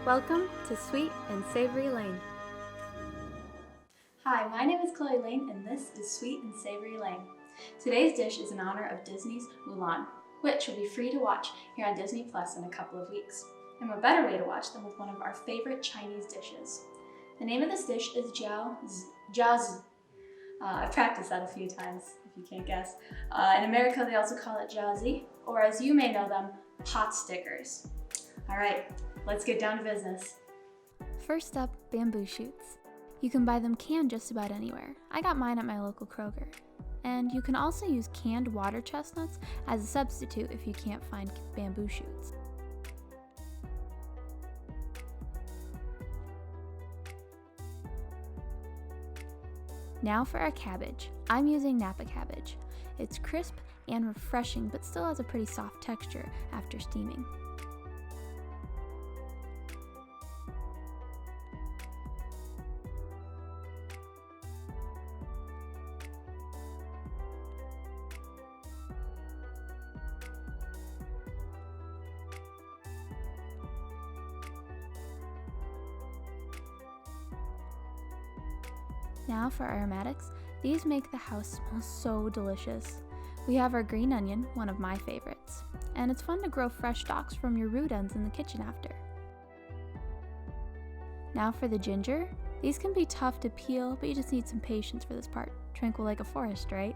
Welcome to Sweet and Savory Lane. Hi, my name is Chloe Lane and this is Sweet and Savory Lane. Today's dish is in honor of Disney's Mulan, which will be free to watch here on Disney Plus in a couple of weeks. And what better way to watch than with one of our favorite Chinese dishes. The name of this dish is Jiaozi. I've practiced that a few times, if you can't guess. In America, they also call it Jiaozi, or as you may know them, Potstickers. All right, let's get down to business. First up, bamboo shoots. You can buy them canned just about anywhere. I got mine at my local Kroger. And you can also use canned water chestnuts as a substitute if you can't find bamboo shoots. Now for our cabbage. I'm using Napa cabbage. It's crisp and refreshing, but still has a pretty soft texture after steaming. Now for aromatics, these make the house smell so delicious. We have our green onion, one of my favorites, and it's fun to grow fresh stalks from your root ends in the kitchen after. Now for the ginger, these can be tough to peel, but you just need some patience for this part. Tranquil like a forest, right?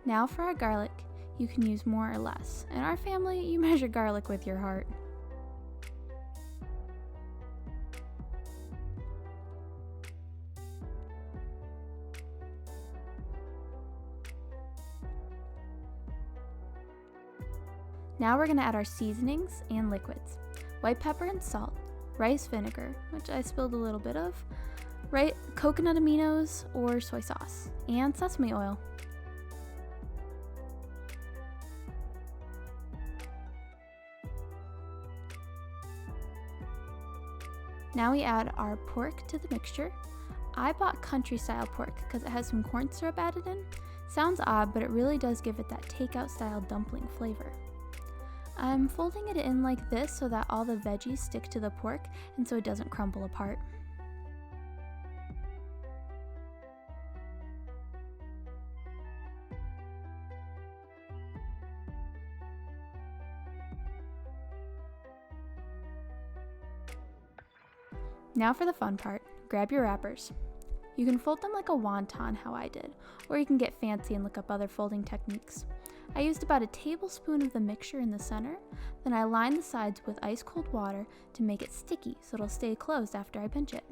Now for our garlic, you can use more or less. In our family, you measure garlic with your heart. Now we're going to add our seasonings and liquids. White pepper and salt, rice vinegar, which I spilled a little bit of, coconut aminos or soy sauce, and sesame oil. Now we add our pork to the mixture. I bought country style pork because it has some corn syrup added in. Sounds odd, but it really does give it that takeout style dumpling flavor. I'm folding it in like this so that all the veggies stick to the pork and so it doesn't crumble apart. Now for the fun part, grab your wrappers. You can fold them like a wonton, how I did, or you can get fancy and look up other folding techniques. I used about a tablespoon of the mixture in the center, then I lined the sides with ice cold water to make it sticky so it'll stay closed after I pinch it.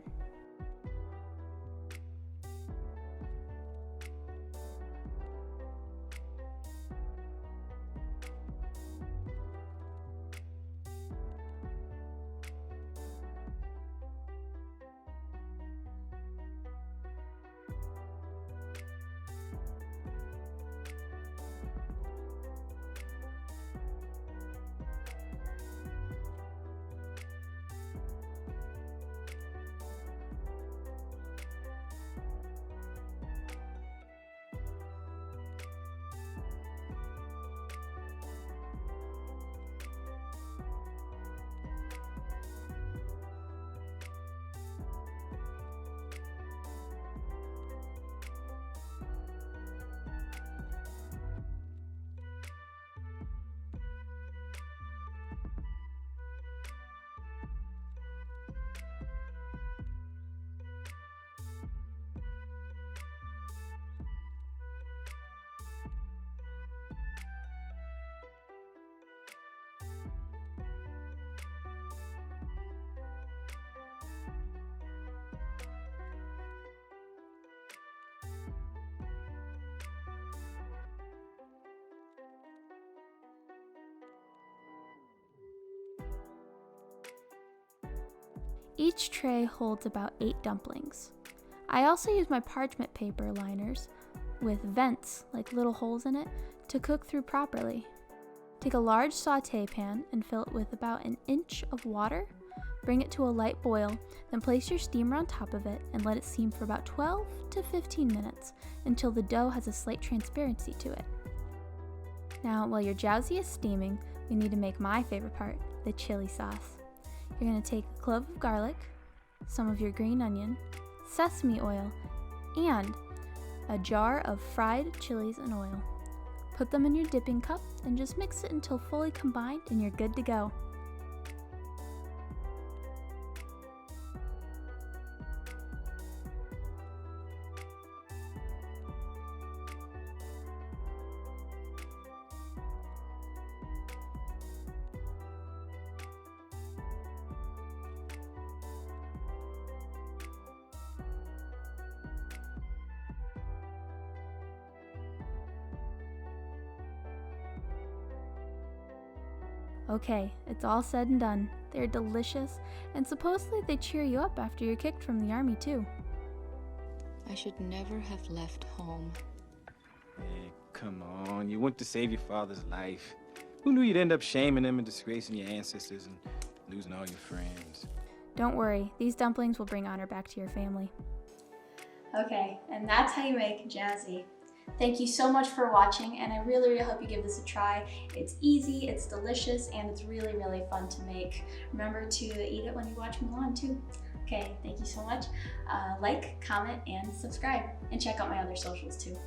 Each tray holds about 8 dumplings. I also use my parchment paper liners, with vents, like little holes in it, to cook through properly. Take a large saute pan and fill it with about an inch of water. Bring it to a light boil, then place your steamer on top of it and let it steam for about 12 to 15 minutes until the dough has a slight transparency to it. Now, while your jiaozi is steaming, we need to make my favorite part, the chili sauce. You're going to take a clove of garlic, some of your green onion, sesame oil, and a jar of fried chilies and oil. Put them in your dipping cup and just mix it until fully combined and you're good to go. Okay, it's all said and done. They're delicious, and supposedly they cheer you up after you're kicked from the army too. I should never have left home. Hey, come on. You went to save your father's life. Who knew you'd end up shaming him and disgracing your ancestors and losing all your friends? Don't worry, these dumplings will bring honor back to your family. Okay, and that's how you make jiaozi. Thank you so much for watching, and I really hope you give this a try. It's easy, it's delicious, and it's really fun to make. Remember to eat it when you watch Mulan too. Okay, thank you so much. Like, comment, and subscribe, and check out my other socials too.